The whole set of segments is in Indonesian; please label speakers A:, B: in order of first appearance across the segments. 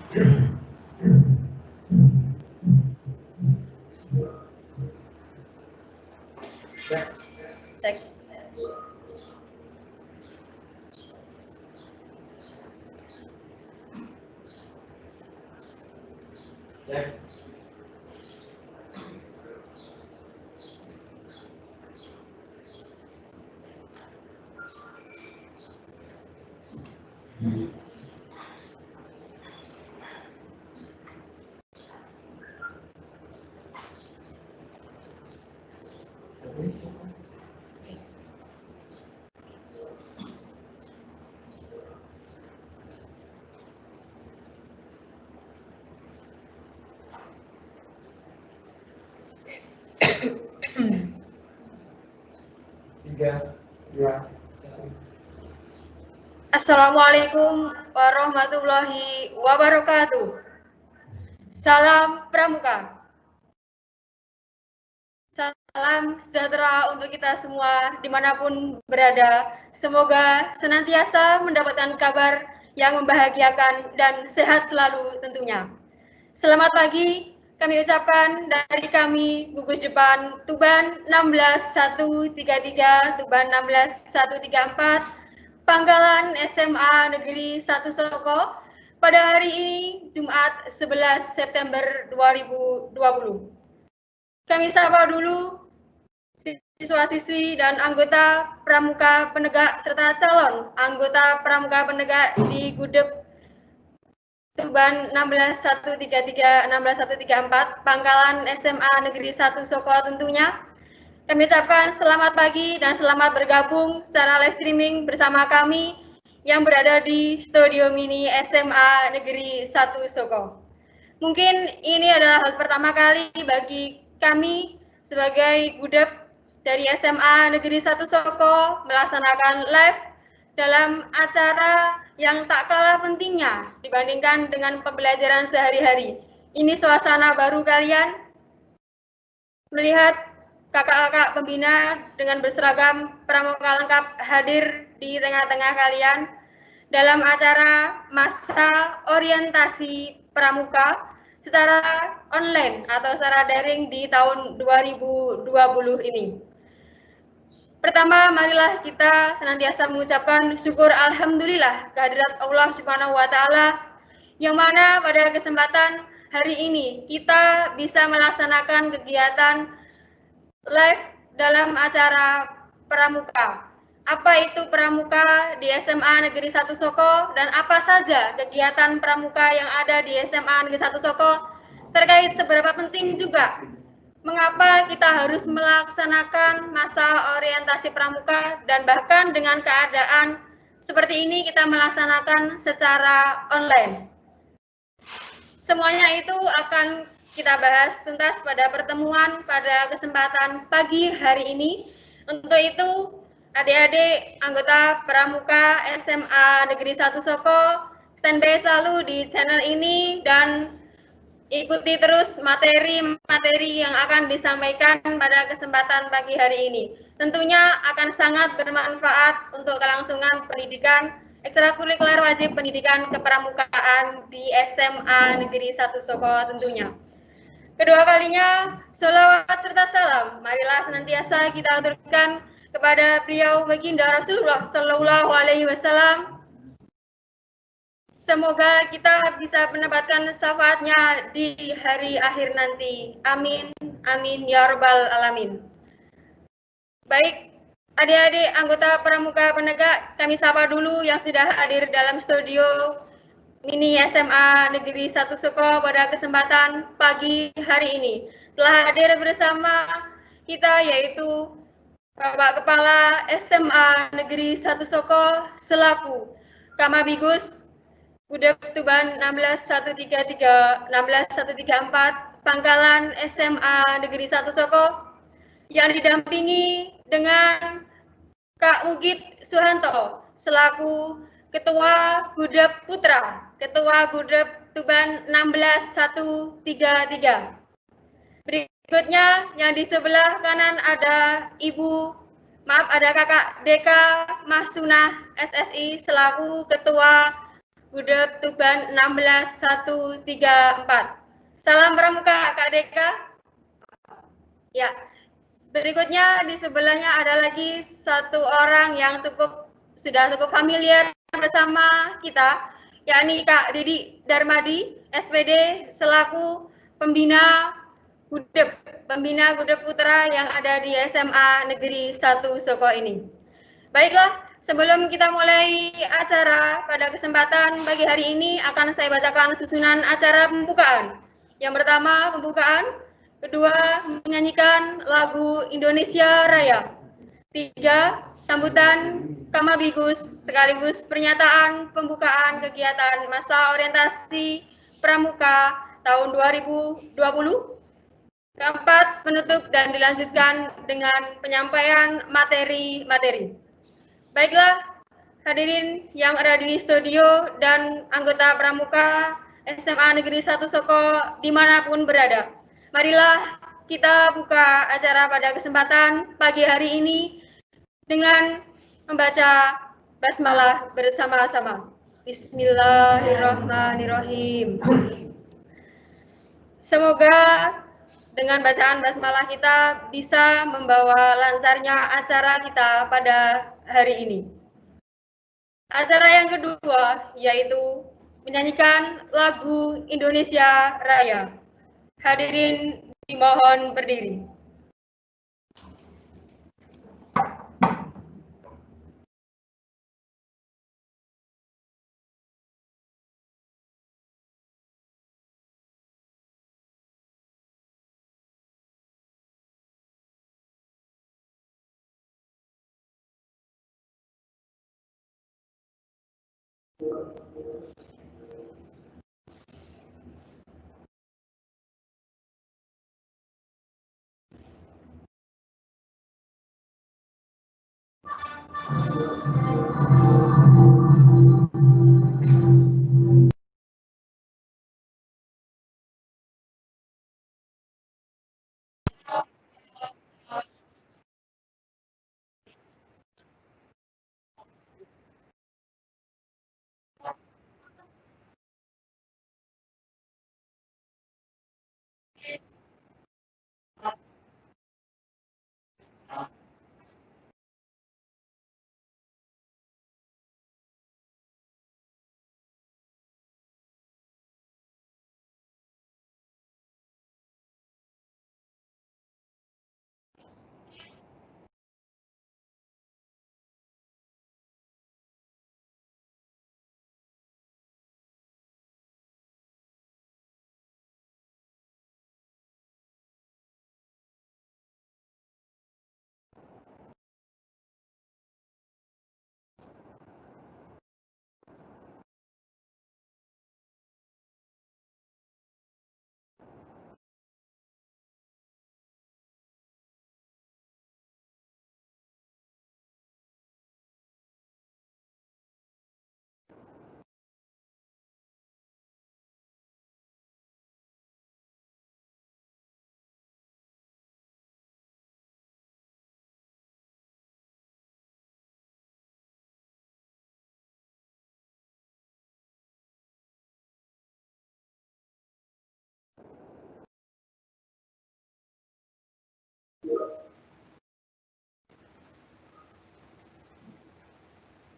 A: Cek. Assalamualaikum warahmatullahi wabarakatuh. Salam Pramuka. Salam sejahtera untuk kita semua dimanapun berada. Semoga senantiasa mendapatkan kabar yang membahagiakan dan sehat selalu tentunya. Selamat pagi kami ucapkan dari kami Gugus Depan Tuban 16133, Tuban 16134, Pangkalan SMA Negeri 1 Soko pada hari ini Jumat 11 September 2020. Kami sapa dulu siswa-siswi dan anggota pramuka penegak serta calon anggota pramuka penegak di Gudep Tuban 16133, 16134, Pangkalan SMA Negeri 1 Soko tentunya. Kami ucapkan selamat pagi dan selamat bergabung secara live streaming bersama kami yang berada di studio mini SMA Negeri 1 Soko. Mungkin ini adalah hal pertama kali bagi kami sebagai Gudep dari SMA Negeri 1 Soko melaksanakan live dalam acara yang tak kalah pentingnya dibandingkan dengan pembelajaran sehari-hari. Ini suasana baru kalian melihat kakak-kakak pembina dengan berseragam pramuka lengkap hadir di tengah-tengah kalian dalam acara masa orientasi pramuka secara online atau secara daring di tahun 2020 ini. Pertama, marilah kita senantiasa mengucapkan syukur alhamdulillah kehadirat Allah Subhanahu wa taala yang mana pada kesempatan hari ini kita bisa melaksanakan kegiatan live dalam acara pramuka. Apa itu pramuka di SMA Negeri 1 Soko dan apa saja kegiatan pramuka yang ada di SMA Negeri 1 Soko, terkait seberapa penting juga mengapa kita harus melaksanakan masa orientasi pramuka dan bahkan dengan keadaan seperti ini kita melaksanakan secara online. Semuanya itu akan kita bahas tuntas pada pertemuan pada kesempatan pagi hari ini. Untuk itu, adik-adik anggota pramuka SMA Negeri 1 Soko standby selalu di channel ini dan ikuti terus materi-materi yang akan disampaikan pada kesempatan pagi hari ini. Tentunya akan sangat bermanfaat untuk kelangsungan pendidikan ekstrakurikuler wajib pendidikan kepramukaan di SMA Negeri 1 Soko tentunya. Kedua kalinya, sholawat serta salam, marilah senantiasa kita aturkan kepada beliau baginda Rasulullah Shallallahu Alaihi Wasallam. Semoga kita bisa mendapatkan syafaatnya di hari akhir nanti. Amin, amin, ya rabbal alamin. Baik, adik-adik anggota pramuka penegak, kami sapa dulu yang sudah hadir dalam studio mini SMA Negeri 1 Soko pada kesempatan pagi hari ini. Telah hadir bersama kita yaitu Bapak Kepala SMA Negeri 1 Soko selaku Kamabigus Gudep Tuban 16133, 16134, Pangkalan SMA Negeri 1 Soko, yang didampingi dengan Kak Mugit Suhanto, selaku Ketua Gudep Putra, Ketua Gudep Tuban 16133. Berikutnya, yang di sebelah kanan ada ada Kakak Deka Mahsunah SSI, selaku Ketua Gudeg Tuban 16134. Salam Pramuka Kak Deka. Ya, berikutnya di sebelahnya ada lagi satu orang yang sudah cukup familiar bersama kita, yakni Kak Didi Darmadi, SPD selaku pembina Gudeg Putra yang ada di SMA Negeri 1 Soko ini. Baiklah, sebelum kita mulai acara pada kesempatan pagi hari ini akan saya bacakan susunan acara pembukaan. Yang pertama pembukaan, kedua menyanyikan lagu Indonesia Raya, tiga sambutan Kamabigus sekaligus pernyataan pembukaan kegiatan masa orientasi pramuka tahun 2020. Keempat, penutup dan dilanjutkan dengan penyampaian materi-materi. Baiklah, hadirin yang ada di studio dan anggota pramuka SMA Negeri 1 Soko dimanapun berada. Marilah kita buka acara pada kesempatan pagi hari ini dengan membaca basmalah bersama-sama. Bismillahirrahmanirrahim. Semoga dengan bacaan basmalah kita bisa membawa lancarnya acara kita pada hari ini. Acara yang kedua yaitu menyanyikan lagu Indonesia Raya. Hadirin dimohon berdiri.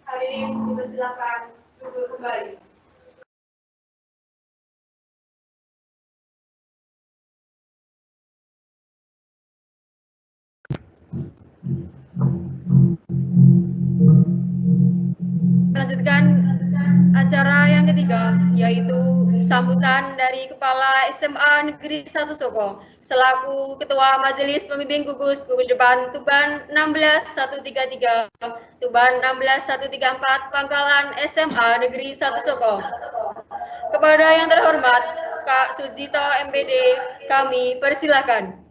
A: Hadirin dipersilakan duduk kembali. Lanjutkan acara yang ketiga, yaitu sambutan dari Kepala SMA Negeri 1 Soko selaku Ketua Majelis Pembimbing Gugus Depan Tuban 16133, Tuban 16134, Pangkalan SMA Negeri 1 Soko. Kepada yang terhormat Kak Sujito MPD, kami persilakan.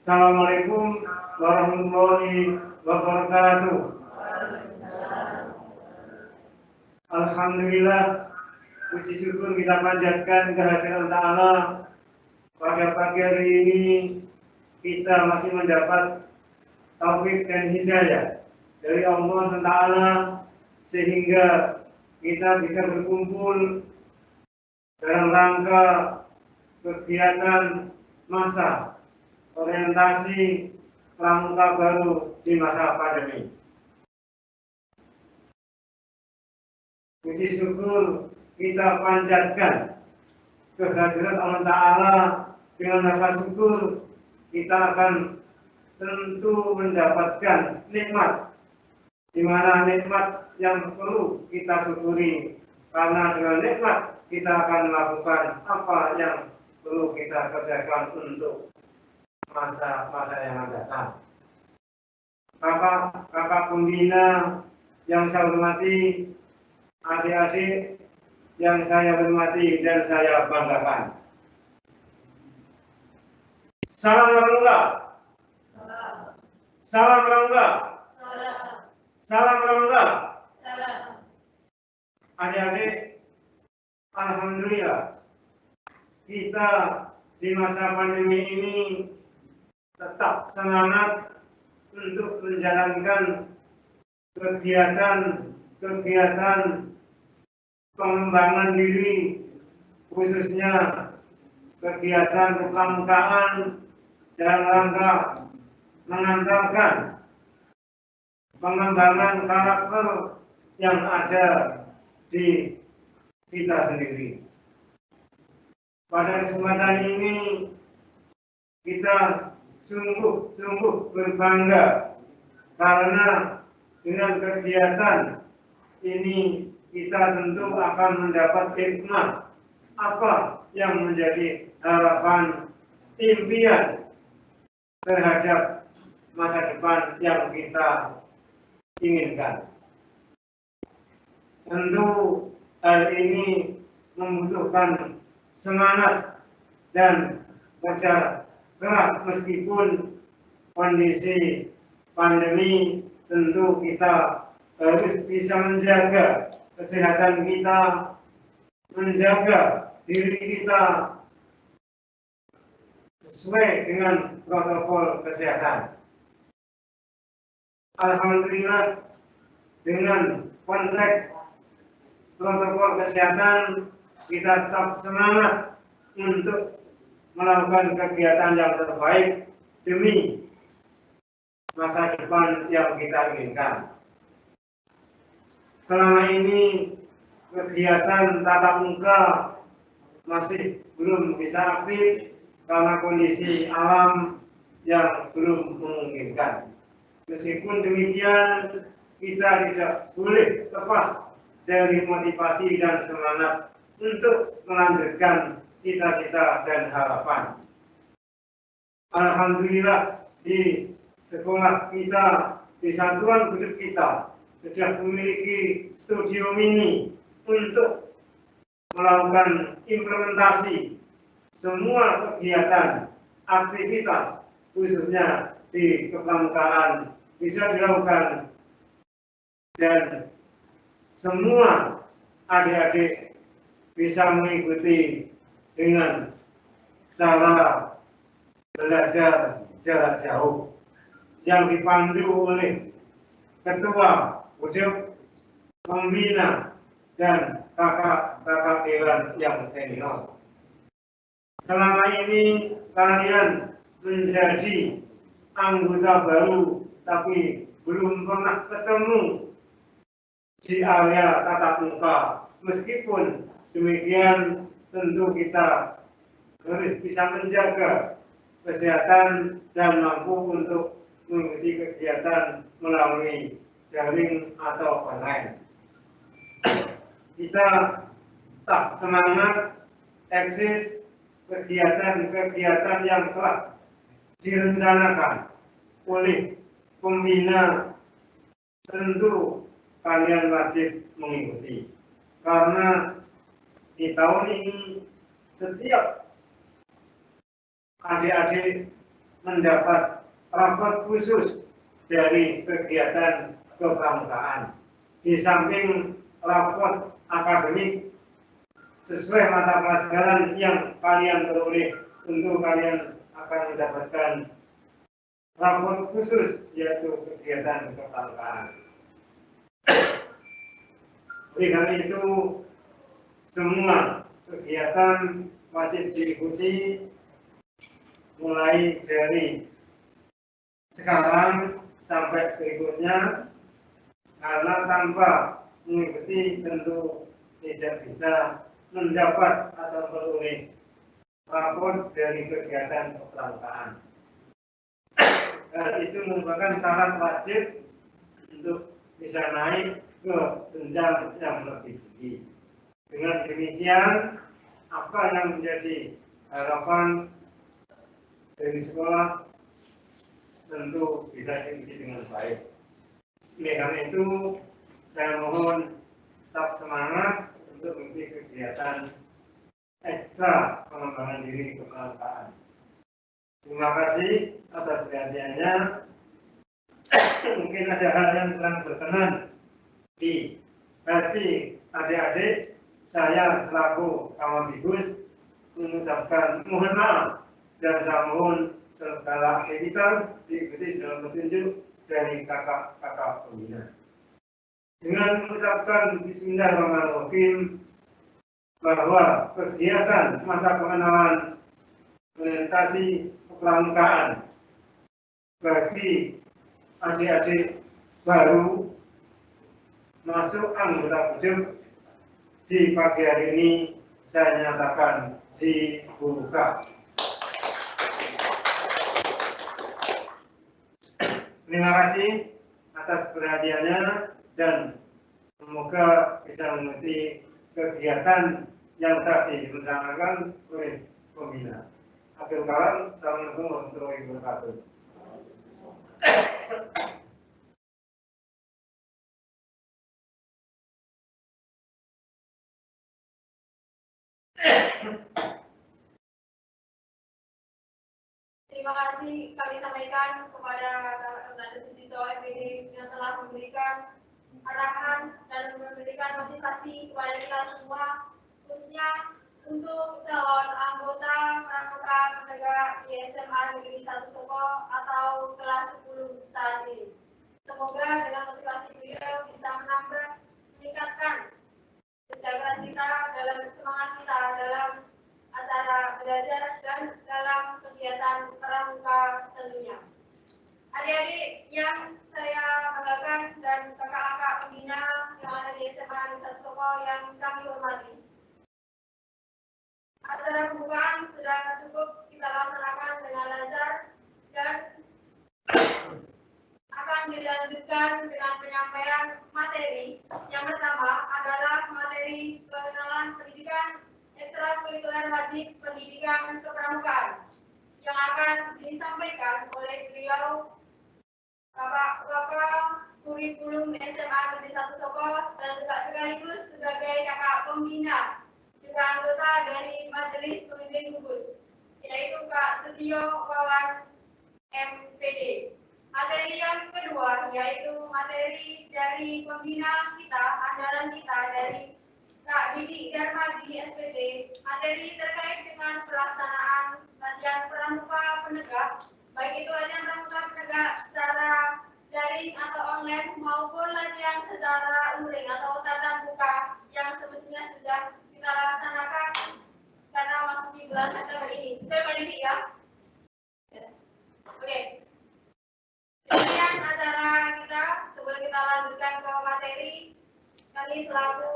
B: Assalamualaikum warahmatullahi wabarakatuh. Alhamdulillah, puji syukur kita panjatkan kehadiran Allah pada pagi hari ini kita masih mendapat taufik dan hidayah dari Allah Ta'ala sehingga kita bisa berkumpul dalam rangka kegiatan masa orientasi pramuka baru di masa pandemi. Puji syukur kita panjatkan kehadirat Allah Ta'ala. Dengan rasa syukur kita akan tentu mendapatkan nikmat, di mana nikmat yang perlu kita syukuri, karena dengan nikmat kita akan melakukan apa yang perlu kita kerjakan untuk masa-masa yang akan datang. Kakak pembina yang saya hormati, adik-adik yang saya hormati dan saya banggakan. Salam Pramuka. Salam Pramuka. Salam Pramuka. Adik-adik, alhamdulillah kita di masa pandemi ini tetap semangat untuk menjalankan kegiatan pengembangan diri, khususnya kegiatan kepramukaan dalam rangka mengantarkan pengembangan karakter yang ada di kita sendiri. Pada kesempatan ini kita sungguh berbangga karena dengan kegiatan ini kita tentu akan mendapat hikmah apa yang menjadi harapan impian terhadap masa depan yang kita inginkan. Tentu hal ini membutuhkan semangat dan kerja keras meskipun kondisi pandemi, tentu kita harus bisa menjaga kesehatan kita, menjaga diri kita sesuai dengan protokol kesehatan. Alhamdulillah dengan konteks protokol kesehatan kita tetap semangat untuk melakukan kegiatan yang terbaik demi masa depan yang kita inginkan. Selama ini kegiatan tatap muka masih belum bisa aktif karena kondisi alam yang belum memungkinkan. Meskipun demikian, kita tidak boleh lepas dari motivasi dan semangat untuk melanjutkan cita-cita dan harapan. Alhamdulillah di sekolah kita, di satuan guru kita sudah memiliki studio mini untuk melakukan implementasi semua kegiatan, aktivitas, khususnya di kepramukaan bisa dilakukan dan semua adik-adik bisa mengikuti dengan cara belajar jarak jauh yang dipandu oleh ketua, wujud, pembina, dan kakak-kakak dewan yang senior. Selama ini kalian menjadi anggota baru tapi belum pernah ketemu di area tatap muka. Meskipun demikian, tentu kita harus bisa menjaga kesehatan dan mampu untuk mengikuti kegiatan melalui daring atau online. Kita tak semangat eksis kegiatan-kegiatan yang telah direncanakan oleh pembina, tentu kalian wajib mengikuti. Karena di tahun ini setiap adik-adik mendapat rapot khusus dari kegiatan kepramukaan. Di samping rapot akademik sesuai mata pelajaran yang kalian peroleh tentu kalian akan mendapatkan rapor khusus, yaitu kegiatan kepramukaan. Oleh karena itu, semua kegiatan wajib diikuti mulai dari sekarang sampai berikutnya, karena tanpa mengikuti tentu tidak bisa mendapat atau memperoleh rapor dari kegiatan kepramukaan. Dan itu merupakan syarat wajib untuk bisa naik ke jenjang yang lebih tinggi. Dengan demikian, apa yang menjadi harapan dari sekolah tentu bisa diuji dengan baik. Oleh karena itu, saya mohon tetap semangat untuk mengikuti kegiatan ekstra pengembangan diri kepramukaan. Terima kasih atas perhatiannya. Mungkin ada hal yang kurang berkenan di hati adik-adik. Saya selaku Kamabibus mengucapkan mohon maaf dan saya mohon segala aktivitas diikuti dalam petunjuk dari kakak-kakak pembina. Dengan mengucapkan Bismillahirrahmanirrahim bahwa kegiatan masa pengenalan orientasi kepramukaan bagi adik-adik baru masuk anggota BUDEM di pagi hari ini saya nyatakan dibuka. Terima kasih atas perhatiannya dan semoga bisa mengikuti kegiatan yang tadi direncanakan oleh pembina. Akhir kalam, Assalamualaikum warahmatullahi wabarakatuh.
A: Terima kasih kami sampaikan kepada Dr. Sucipto MPD yang telah memberikan arahan dan memberikan motivasi kepada kita semua, khususnya untuk calon anggota pramuka penegak di SMA Negeri 1 Soko atau kelas 10 saat ini. Semoga dengan motivasi beliau bisa meningkatkan kerja keras kita dalam semangat kita dalam acara belajar dan dalam kegiatan pramuka tentunya. Adik-adik yang saya banggakan dan kakak-kakak pembina yang ada di SMA Negeri 1 Soko yang kami hormati. Acara pembukaan sudah cukup kita laksanakan dengan lancar dan akan dilanjutkan dengan penyampaian materi. Yang pertama adalah materi pengenalan pendidikan ekstrakurikuler wajib pendidikan kepramukaan yang akan disampaikan oleh beliau Bapak Wakil Kurikulum SMA Negeri 1 Soko dan juga sekaligus sebagai kakak pembina juga anggota dari Majelis Pemimpin Gugus, yaitu Kak Setio Wawan MPD. Materi yang kedua yaitu materi dari pembina kita, andalan kita dari Kak Didi Darmadi SPD, materi terkait dengan pelaksanaan latihan pramuka penegak, baik itu latihan pramuka penegak secara daring atau online maupun latihan secara luring atau tatap muka yang semestinya sudah kita laksanakan karena masuk bulan September ini. Betul Kak Didi ya? Oke. Demikian acara kita. Sebelum kita lanjutkan ke materi, kami selaku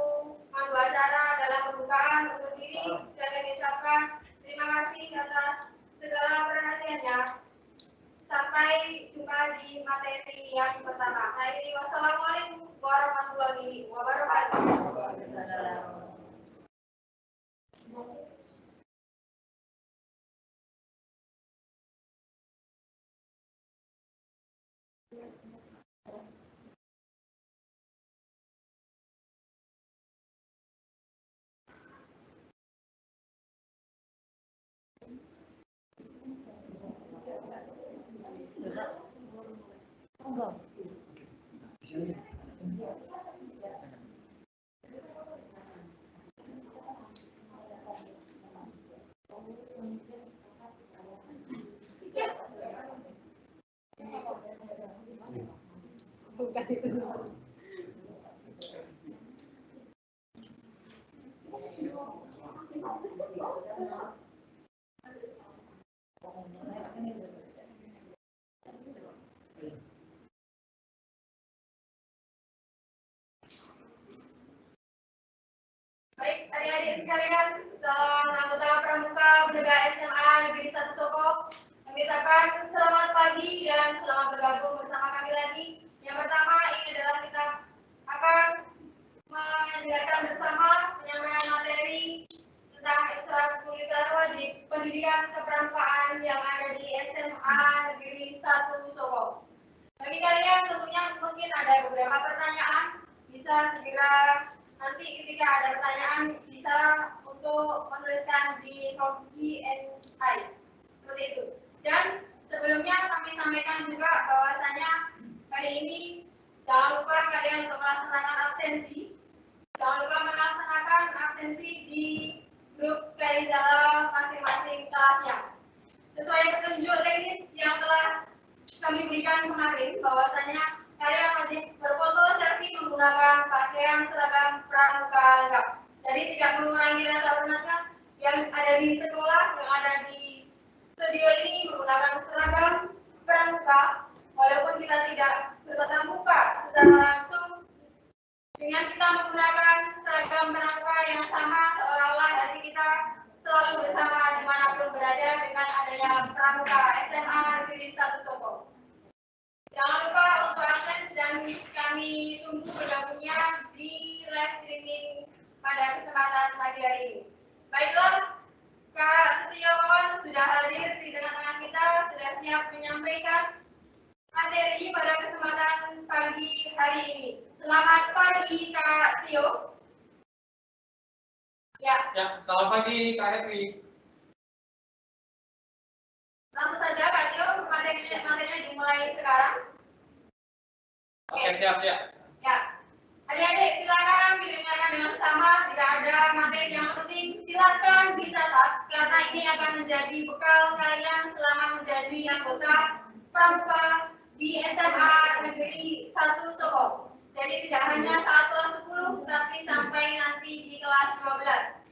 A: pandu acara dalam pembukaan untuk diri dan mengucapkan terima kasih atas segala perhatiannya. Sampai jumpa di materi yang pertama. Wassalamualaikum warahmatullahi wabarakatuh. bukan itu. Baik, adik-adik sekalian, anggota Pramuka Penegak SMA Negeri 1 Soko, kami ucapkan selamat pagi dan selamat bergabung bersama kami lagi. Yang pertama, ini adalah kita akan mendengarkan bersama penyampaian materi tentang ekstrakurikuler wajib pendidikan kepramukaan yang ada di SMA Negeri 1 Soko. Bagi kalian tentunya mungkin ada beberapa pertanyaan, bisa segera nanti ketika ada pertanyaan bisa untuk menuliskan di kolom Q&A seperti itu. Dan sebelumnya kami sampaikan juga bahwasanya kali ini jangan lupa kalian untuk melaksanakan absensi. Jangan lupa melaksanakan absensi di grup Kaizala masing-masing kelasnya. Sesuai petunjuk teknis yang telah kami berikan kemarin, bahwasanya kalian wajib berfoto selfie menggunakan pakaian seragam pramuka lengkap. Jadi tidak mengurangi rasa hormatnya yang ada di sekolah, yang ada di studio ini menggunakan seragam pramuka, walaupun kita tidak bertatap muka secara langsung. Dengan kita menggunakan seragam pramuka yang sama, seolah-olah hati kita selalu bersama dimanapun berada dengan adanya Pramuka SMA Negeri 1 Soko. Jangan lupa untuk absen dan kami tunggu bergabungnya di live streaming pada kesempatan pagi hari ini. Baiklah, Kak Setiawan sudah hadir di tengah-tengah kita, sudah siap menyampaikan materi pada kesempatan pagi hari ini. Selamat pagi, Kak Tio.
C: Ya, selamat pagi, Kak Henry.
A: Langsung saja, Kak Tio, materinya dimulai sekarang.
C: Oke, siap ya.
A: Ya, adik-adik silakan didengarkan dengan sama. Tidak ada materi yang penting, silakan dicatat karena ini akan menjadi bekal kalian selama menjadi anggota Pramuka di SMA Negeri 1 Soko. Jadi tidak hanya saat kelas 10, tapi sampai nanti di kelas 12.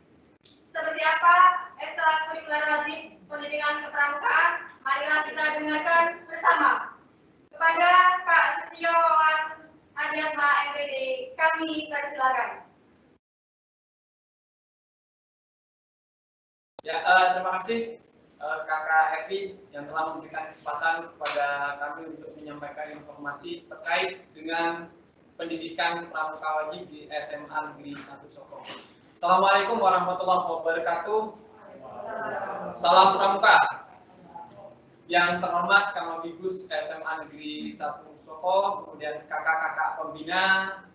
A: Seperti apa ekstrakurikuler wajib pendidikan kepramukaan? Marilah kita dengarkan bersama. Kepada Kak Setiawan Adiatma MPD, kami persilakan.
C: Ya, terima kasih Kakak Evi yang telah memberikan kesempatan kepada kami untuk menyampaikan informasi terkait dengan pendidikan pramuka wajib di SMA Negeri 1 Soko. Assalamualaikum warahmatullahi wabarakatuh. Salam pramuka. Yang terhormat Kamabibus SMA Negeri 1 Soko, kemudian kakak-kakak pembina,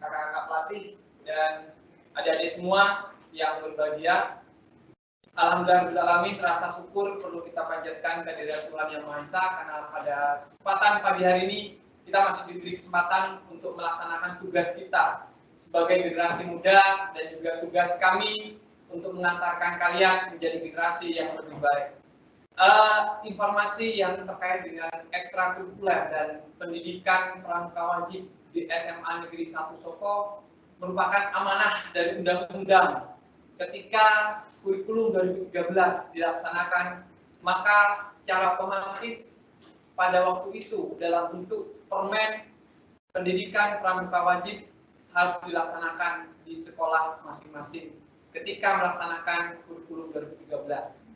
C: kakak-kakak pelatih, dan adik-adik semua yang berbahagia. Alhamdulillahirrahmanirrahim, rasa syukur perlu kita panjatkan kehadirat Tuhan Yang Maha Esa karena pada kesempatan pagi hari ini kita masih diberi kesempatan untuk melaksanakan tugas kita sebagai generasi muda dan juga tugas kami untuk mengantarkan kalian menjadi generasi yang lebih baik. Informasi yang terkait dengan ekstrakurikuler dan pendidikan pramuka wajib di SMA Negeri 1 Soko merupakan amanah dari undang-undang. Ketika kurikulum 2013 dilaksanakan, maka secara otomatis pada waktu itu dalam bentuk permen pendidikan pramuka wajib harus dilaksanakan di sekolah masing-masing ketika melaksanakan kurikulum 2013.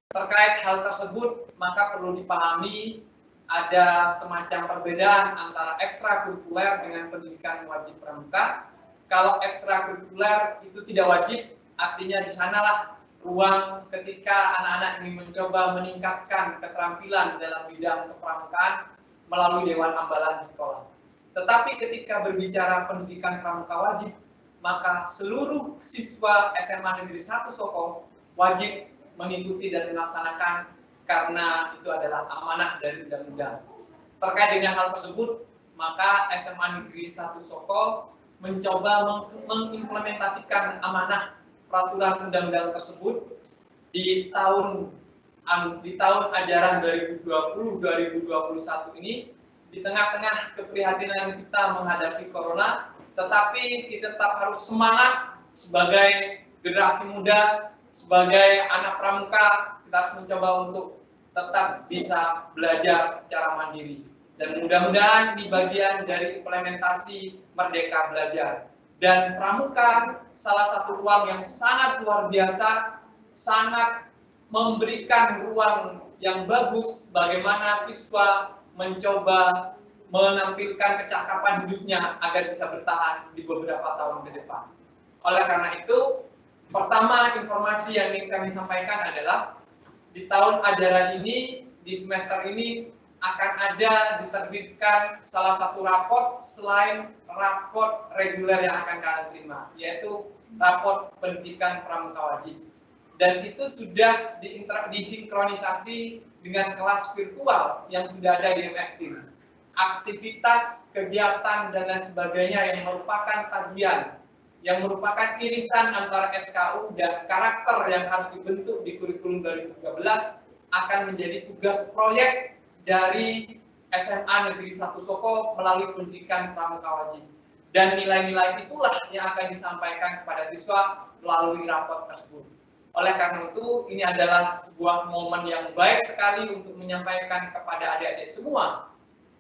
C: Terkait hal tersebut, maka perlu dipahami ada semacam perbedaan antara ekstrakurikuler dengan pendidikan wajib pramuka. Kalau ekstrakurikuler itu tidak wajib, artinya di sanalah ruang ketika anak-anak ingin mencoba meningkatkan keterampilan dalam bidang kepramukaan melalui Dewan Ambalan di sekolah. Tetapi ketika berbicara pendidikan pramuka wajib, maka seluruh siswa SMA Negeri 1 Soko wajib mengikuti dan melaksanakan karena itu adalah amanah dari undang-undang. Terkait dengan hal tersebut, maka SMA Negeri 1 Soko mencoba mengimplementasikan amanah peraturan undang-undang tersebut di tahun ajaran 2020-2021 ini di tengah-tengah keprihatinan kita menghadapi corona, tetapi kita tetap harus semangat sebagai generasi muda, sebagai anak pramuka, kita harus mencoba untuk tetap bisa belajar secara mandiri. Dan mudah-mudahan di bagian dari implementasi Merdeka Belajar. Dan pramuka salah satu ruang yang sangat luar biasa, sangat memberikan ruang yang bagus bagaimana siswa mencoba menampilkan kecakapan hidupnya agar bisa bertahan di beberapa tahun ke depan. Oleh karena itu, pertama informasi yang ingin kami sampaikan adalah di tahun ajaran ini, di semester ini akan ada diterbitkan salah satu raport selain raport reguler yang akan kalian terima, yaitu raport pendidikan pramuka wajib. Dan itu sudah disinkronisasi dengan kelas virtual yang sudah ada di MS Team. Aktivitas, kegiatan, dan lain sebagainya yang merupakan tagihan, yang merupakan irisan antara SKU dan karakter yang harus dibentuk di kurikulum 2013 akan menjadi tugas proyek dari SMA Negeri 1 Soko melalui pendidikan pramuka wajib. Dan nilai-nilai itulah yang akan disampaikan kepada siswa melalui raport tersebut. Oleh karena itu, ini adalah sebuah momen yang baik sekali untuk menyampaikan kepada adik-adik semua,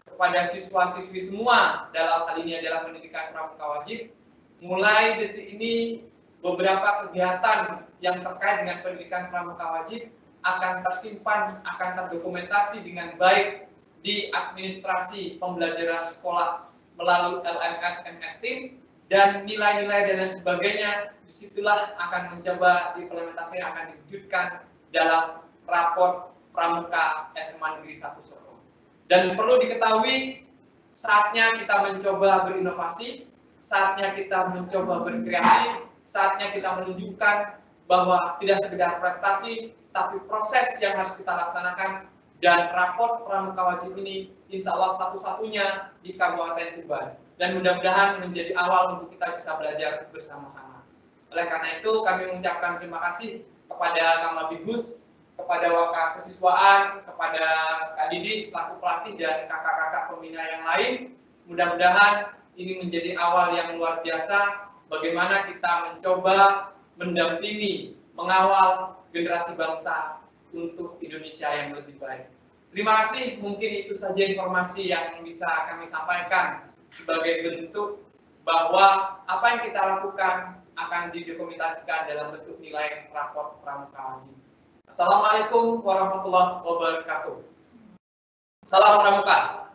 C: kepada siswa-siswi semua, dalam hal ini adalah pendidikan pramuka wajib. Mulai detik ini, beberapa kegiatan yang terkait dengan pendidikan pramuka wajib akan tersimpan, akan terdokumentasi dengan baik di administrasi pembelajaran sekolah melalui LMS MS Team, dan nilai-nilai dan lain sebagainya disitulah akan mencoba diimplementasikan, akan diwujudkan dalam raport pramuka SMA Negeri 1 Soko. Dan perlu diketahui, saatnya kita mencoba berinovasi, saatnya kita mencoba berkreasi, saatnya kita menunjukkan bahwa tidak sekedar prestasi, tapi proses yang harus kita laksanakan. Dan raport pramuka wajib ini insya Allah satu-satunya di Kabupaten Tuban. Dan mudah-mudahan menjadi awal untuk kita bisa belajar bersama-sama. Oleh karena itu kami mengucapkan terima kasih kepada Kamabibus, kepada Waka Kesiswaan, kepada Kak Didi selaku pelatih dan kakak-kakak pembina yang lain. Mudah-mudahan ini menjadi awal yang luar biasa bagaimana kita mencoba mendampingi, mengawal generasi bangsa untuk Indonesia yang lebih baik. Terima kasih, mungkin itu saja informasi yang bisa kami sampaikan sebagai bentuk bahwa apa yang kita lakukan akan didokumentasikan dalam bentuk nilai raport pramuka wajib. Assalamualaikum warahmatullahi wabarakatuh. Salam pramuka.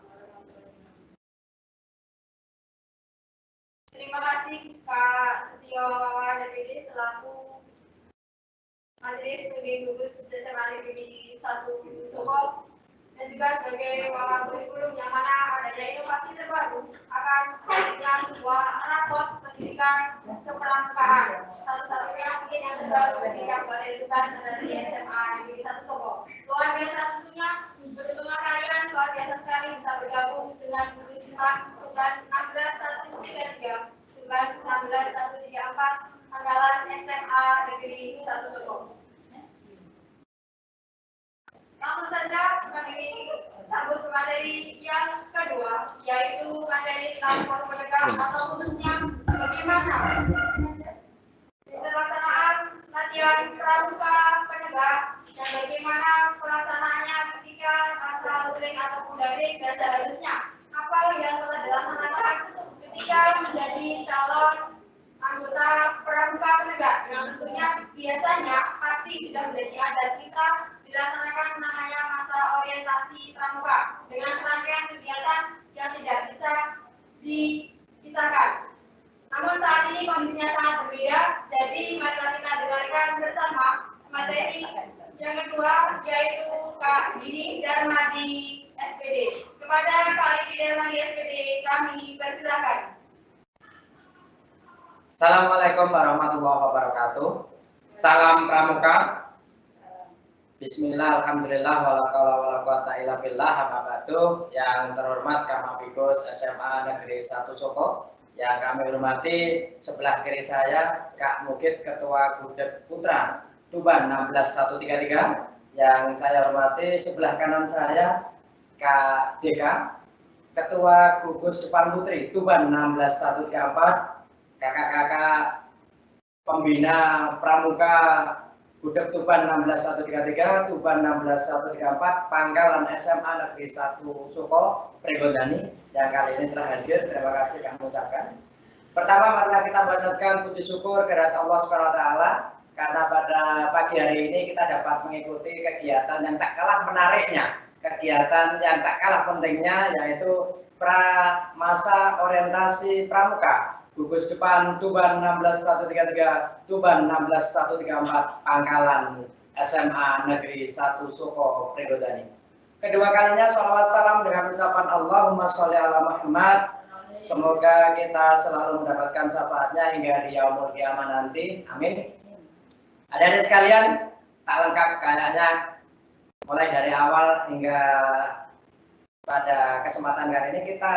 A: Terima kasih Kak Setio DPD selaku Majelis Pembimbing Gugus SMA Negeri 1 Soko, dan juga sebagai wala kurikulum yang mana adanya inovasi terbaru akan memberikan sebuah raport pendidikan kepramukaan. Satu-satunya mungkin yang terbaru di Kabupaten Tuban dari SMA Negeri 1 Soko. Luar biasa tentunya, beruntungan kalian luar biasa sekali bisa bergabung dengan gugus SMA Tuban 16133, Tuban 16134. Anggalan SMA Negeri 1 Soko. Langsung saja kami sambut ke materi yang kedua, yaitu materi transport penegak atau khususnya bagaimana pelaksanaan latihan pramuka penegak dan bagaimana pelaksanaannya ketika masa luring ataupun daring dan seharusnya apa yang telah dilaksanakan ketika menjadi calon anggota pramuka penegak yang tentunya biasanya pasti sudah menjadi adat kita dilaksanakan namanya masa orientasi pramuka dengan serangkaian kegiatan yang tidak bisa dipisahkan. Namun saat ini kondisinya sangat berbeda, jadi mari kita dengarkan bersama materi yang kedua, yaitu Kak Dini Darmadi SPD. Kepada Kak Dini Darmadi SPD kami persilakan.
D: Assalamualaikum warahmatullahi wabarakatuh. Salam pramuka. Bismillah, alhamdulillah, wala qaula wala quwata illa billah, amma ba'du. Yang terhormat Kamabibus SMA Negeri 1 Soko, yang kami hormati sebelah kiri saya Kak Mukid Ketua Gudeg Putra Tuban 16133. Yang saya hormati sebelah kanan saya Kak Deka Ketua Gugus Depan Putri Tuban 16134, kakak-kakak pembina Pramuka Gudeg Tuban 16133, Tuban 16134, Pangkalan SMA Negeri 1 Suko, Pregodani yang kali ini terhadir. Terima kasih kami ucapkan. Pertama, marilah kita panjatkan puji syukur kehadirat Allah Subhanahu wa taala karena pada pagi hari ini kita dapat mengikuti kegiatan yang tak kalah menariknya, kegiatan yang tak kalah pentingnya, yaitu masa orientasi pramuka Gugus Depan Tuban 16133, Tuban 16134, Pangkalan SMA Negeri 1 Suko, Pregodani. Kedua kalinya sholawat salam dengan ucapan Allahumma sholli ala Muhammad. Semoga kita selalu mendapatkan syafaatnya hingga di yaumul qiyamah nanti. Amin. Adik-adik sekalian, tak lengkap kayaknya mulai dari awal hingga pada kesempatan kali ini kita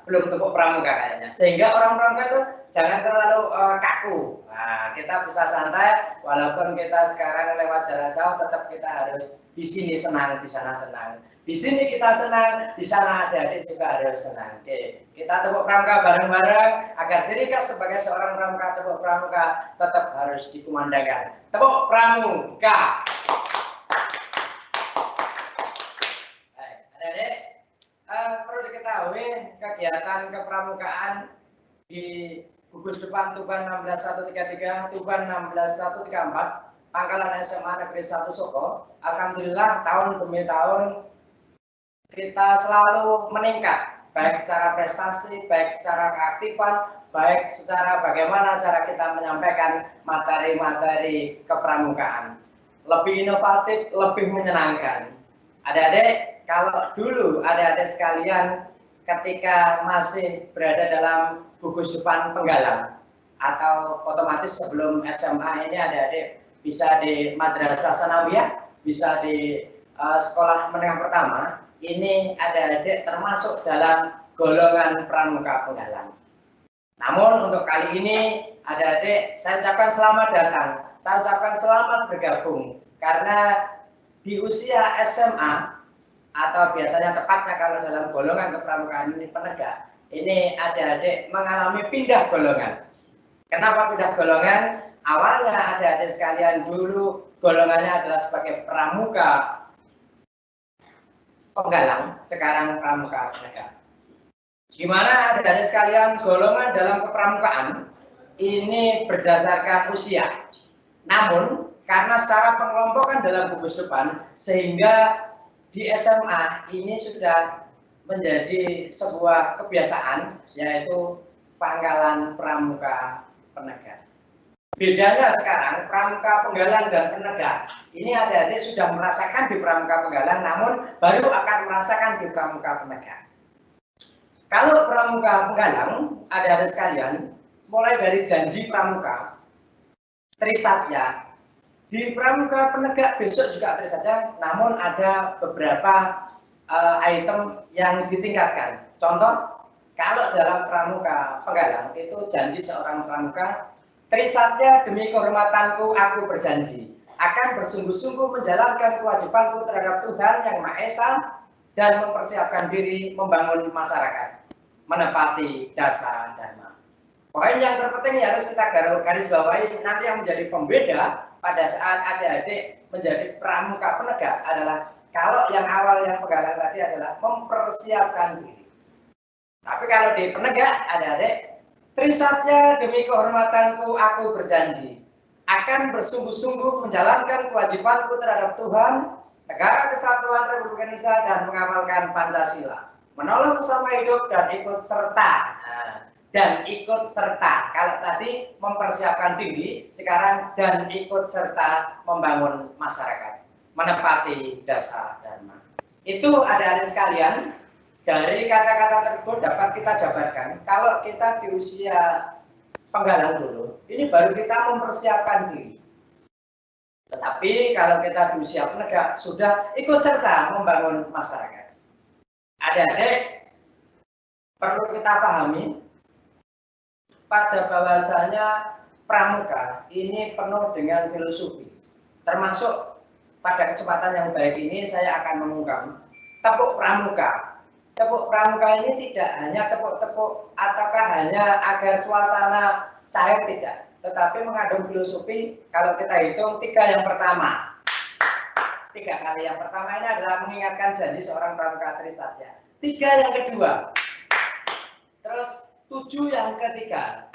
D: belum tepuk pramuka kayaknya. Sehingga orang pramuka itu jangan terlalu kaku. Nah, kita bisa santai walaupun kita sekarang lewat jalan jauh, tetap kita harus di sini senang, di sana senang. Di sini kita senang, di sana adik-adik juga harus senang. Oke, kita tepuk pramuka bareng-bareng agar ciri khas sebagai seorang pramuka, tepuk pramuka tetap harus dikumandangkan. Tepuk pramuka. Adik-adik, perlu diketahui kegiatan kepramukaan di Gugus Depan Tuban 16133, Tuban 16134, Pangkalan SMA Negeri 1 Suko. Alhamdulillah tahun demi tahun kita selalu meningkat, baik secara prestasi, baik secara keaktifan, baik secara bagaimana cara kita menyampaikan materi-materi kepramukaan. Lebih inovatif, lebih menyenangkan. Adik-adik, kalau dulu adik-adik sekalian ketika masih berada dalam Gugus Depan Penggalang atau otomatis sebelum SMA ini adik-adik bisa di Madrasah Sanawiyah, bisa di sekolah menengah pertama. Ini adik-adik termasuk dalam golongan pramuka Penggalang. Namun untuk kali ini adik-adik saya ucapkan selamat datang, saya ucapkan selamat bergabung karena di usia SMA atau biasanya tepatnya kalau dalam golongan kepramukaan ini penegak, ini adik-adik mengalami pindah golongan. Kenapa pindah golongan? Awalnya adik-adik sekalian dulu golongannya adalah sebagai pramuka Penggalang, sekarang pramuka penegak. Di mana adik-adik sekalian golongan dalam kepramukaan ini berdasarkan usia. Namun karena secara pengelompokan dalam gugus depan sehingga di SMA ini sudah menjadi sebuah kebiasaan, yaitu Pangkalan Pramuka Penegak. Bedanya sekarang pramuka Penggalang dan penegak ini adik-adik sudah merasakan di pramuka Penggalang, namun baru akan merasakan di pramuka penegak. Kalau pramuka Penggalang, adik-adik sekalian, mulai dari janji pramuka, Trisatya, di pramuka penegak besok juga Trisatya, namun ada beberapa item yang ditingkatkan. Contoh, kalau dalam pramuka Penggalang itu janji seorang pramuka, Trisatya demi kehormatanku aku berjanji akan bersungguh-sungguh menjalankan kewajibanku terhadap Tuhan Yang Maha Esa dan mempersiapkan diri membangun masyarakat, menepati dasar dharma. Poin yang terpenting harus kita garis bawahi nanti yang menjadi pembeda pada saat adik-adik menjadi pramuka penegak adalah kalau yang awal yang Penggalang tadi adalah mempersiapkan diri. Tapi kalau di penegak adik-adik, Trisatya demi kehormatanku aku berjanji akan bersungguh-sungguh menjalankan kewajibanku terhadap Tuhan, Negara Kesatuan Republik Indonesia dan mengamalkan Pancasila, menolong sesama hidup dan ikut serta. Kalau tadi mempersiapkan diri, sekarang dan ikut serta membangun masyarakat, menepati dasar dharma. Itu adik-adik sekalian. Dari kata-kata tersebut dapat kita jabarkan, kalau kita di usia Penggalang dulu, ini baru kita mempersiapkan diri. Tetapi kalau kita di usia penegak, sudah ikut serta membangun masyarakat. Adik-adik, perlu kita pahami, pada bahwasanya pramuka ini penuh dengan filosofi. Termasuk pada kesempatan yang baik ini saya akan mengungkap tepuk pramuka. tepuk pramuka ini tidak hanya tepuk-tepuk ataukah hanya agar suasana cair, tidak, tetapi mengandung filosofi. Kalau kita hitung 3 yang pertama, 3 kali yang pertama ini adalah mengingatkan janji seorang pramuka Trisatya. 3 yang kedua, terus 7 yang ketiga.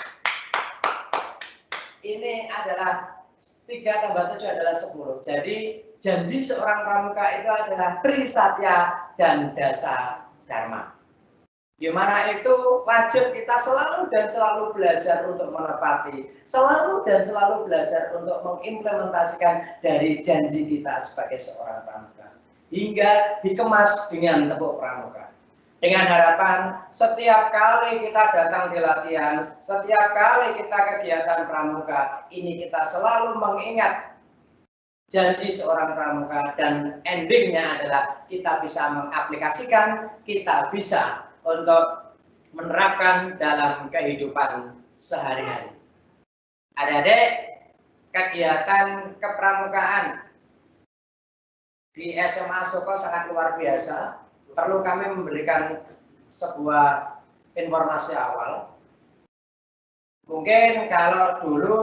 D: Ini adalah 3 tambah 7 adalah 10. Jadi janji seorang pramuka itu adalah Trisatya dan Dasa Dharma. Gimana itu wajib kita selalu dan selalu belajar untuk menepati, selalu dan selalu belajar untuk mengimplementasikan dari janji kita sebagai seorang pramuka, hingga dikemas dengan tepuk pramuka. Dengan harapan setiap kali kita datang di latihan, setiap kali kita kegiatan pramuka, ini kita selalu mengingat janji seorang pramuka, dan endingnya adalah kita bisa mengaplikasikan, kita bisa untuk menerapkan dalam kehidupan sehari-hari. Adik-adik, kegiatan kepramukaan di SMA Soko sangat luar biasa. Perlu kami memberikan sebuah informasi awal. Mungkin kalau dulu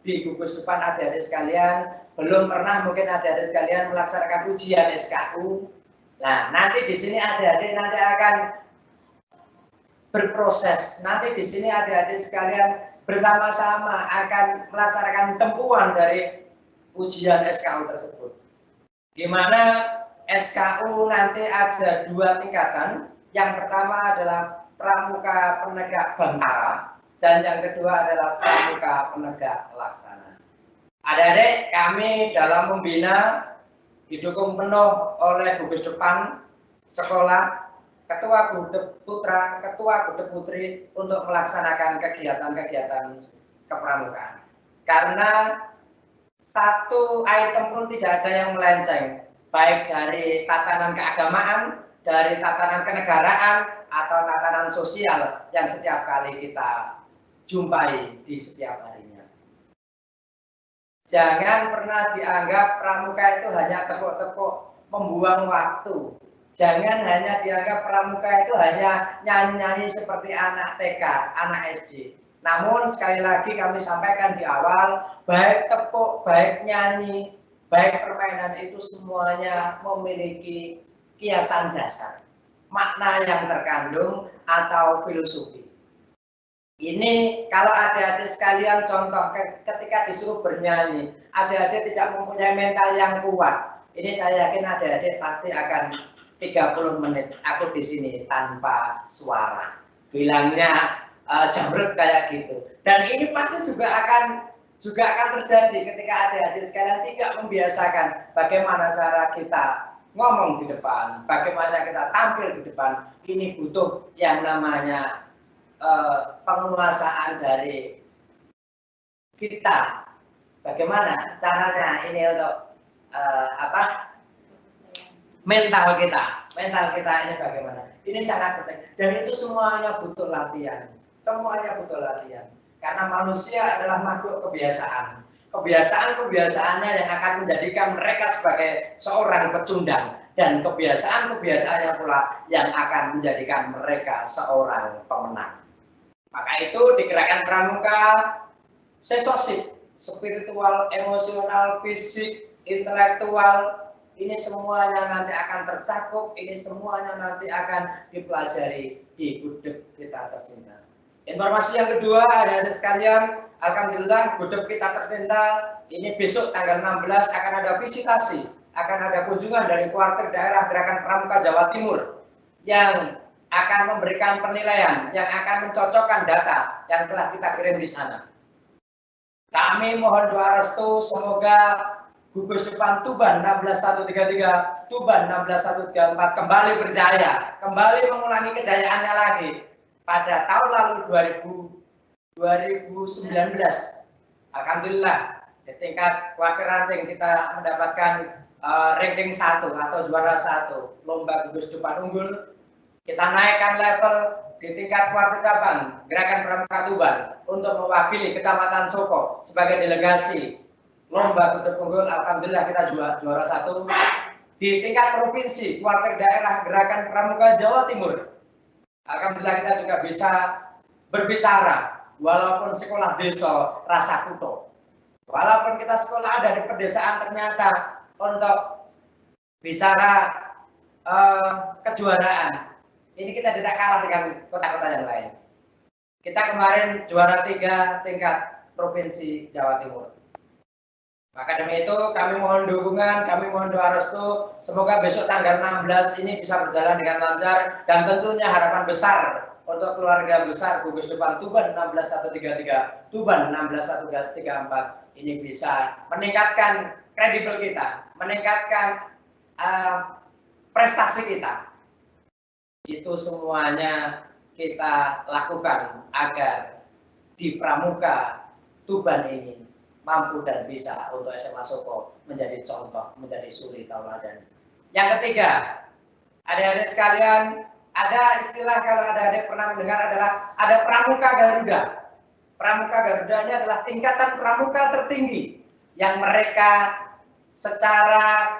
D: di gugus depan adik-adik sekalian belum pernah mungkin adik-adik sekalian melaksanakan ujian SKU. Nah, nanti di sini adik-adik nanti akan berproses. Nanti di sini adik-adik sekalian bersama-sama akan melaksanakan tempuhan dari ujian SKU tersebut. Di mana SKU nanti ada 2 tingkatan. Yang pertama adalah pramuka penegak bantara, dan yang kedua adalah pramuka penegak laksana. Adik-adik, kami dalam membina didukung penuh oleh gugus depan sekolah, ketua gudep putra, ketua gudep putri untuk melaksanakan kegiatan-kegiatan kepramukaan. Karena satu item pun tidak ada yang melenceng, baik dari tatanan keagamaan, dari tatanan kenegaraan, atau tatanan sosial yang setiap kali kita jumpai di setiap harinya. Jangan pernah dianggap pramuka itu hanya tepuk-tepuk membuang waktu. Jangan hanya dianggap pramuka itu hanya nyanyi-nyanyi seperti anak TK, anak SD. Namun sekali lagi kami sampaikan di awal, baik tepuk, baik nyanyi, baik permainan itu semuanya memiliki kiasan dasar, makna yang terkandung atau filosofi. Ini kalau adik-adik sekalian contoh ketika disuruh bernyanyi, adik-adik tidak mempunyai mental yang kuat. Ini saya yakin adik-adik pasti akan 30 menit aku di sini tanpa suara. Bilangnya jamrut kayak gitu. Dan ini pasti juga akan terjadi ketika adik-adik sekalian tidak membiasakan bagaimana cara kita ngomong di depan, bagaimana kita tampil di depan. Ini butuh yang namanya penguasaan dari kita. Bagaimana caranya ini untuk mental kita ini bagaimana? Ini sangat penting. Dan itu semuanya butuh latihan. Semuanya butuh latihan. Karena manusia adalah makhluk kebiasaan. Kebiasaan-kebiasaannya yang akan menjadikan mereka sebagai seorang pecundang. Dan kebiasaan-kebiasaannya pula yang akan menjadikan mereka seorang pemenang. Maka itu di gerakan pramuka sesosik, spiritual, emosional, fisik, intelektual, ini semuanya nanti akan tercakup, ini semuanya nanti akan dipelajari di gudeg kita tercinta. Informasi yang kedua, adik-adik sekalian, alhamdulillah gudeg kita tercinta ini besok tanggal 16 akan ada visitasi, akan ada kunjungan dari kuartir daerah Gerakan Pramuka Jawa Timur yang akan memberikan penilaian, yang akan mencocokkan data yang telah kita kirim di sana. Kami mohon doa restu semoga gugus depan Tuban 16133, Tuban 16134 kembali berjaya, kembali mengulangi kejayaannya lagi pada tahun lalu 2019. Alhamdulillah di tingkat kuartir ranting kita mendapatkan ranking 1 atau juara 1 lomba gugus depan unggul. Kita naikkan level di tingkat kuartir cabang Gerakan Pramuka Tuban untuk mewakili Kecamatan Soko sebagai delegasi lomba gudeg unggul. Alhamdulillah kita juara 1. di tingkat provinsi, kuartir daerah Gerakan Pramuka Jawa Timur. Alhamdulillah kita juga bisa berbicara, walaupun sekolah desa rasa kuto. Walaupun kita sekolah ada di pedesaan, ternyata untuk bicara kejuaraan, ini kita tidak kalah dengan kota-kota yang lain. Kita kemarin juara 3 tingkat provinsi Jawa Timur. Maka demi itu kami mohon dukungan, kami mohon doa restu, semoga besok tanggal 16 ini bisa berjalan dengan lancar, dan tentunya harapan besar untuk keluarga besar gugus depan Tuban 16133, Tuban 16134 ini bisa meningkatkan kredibel kita, meningkatkan prestasi kita. Itu semuanya kita lakukan agar di Pramuka Tuban ini mampu dan bisa untuk SMA Soko menjadi contoh, menjadi suri tauladan. Yang ketiga, adik-adik sekalian, ada istilah kalau adik-adik pernah mendengar adalah ada Pramuka Garuda. Pramuka Garuda ini adalah tingkatan pramuka tertinggi yang mereka secara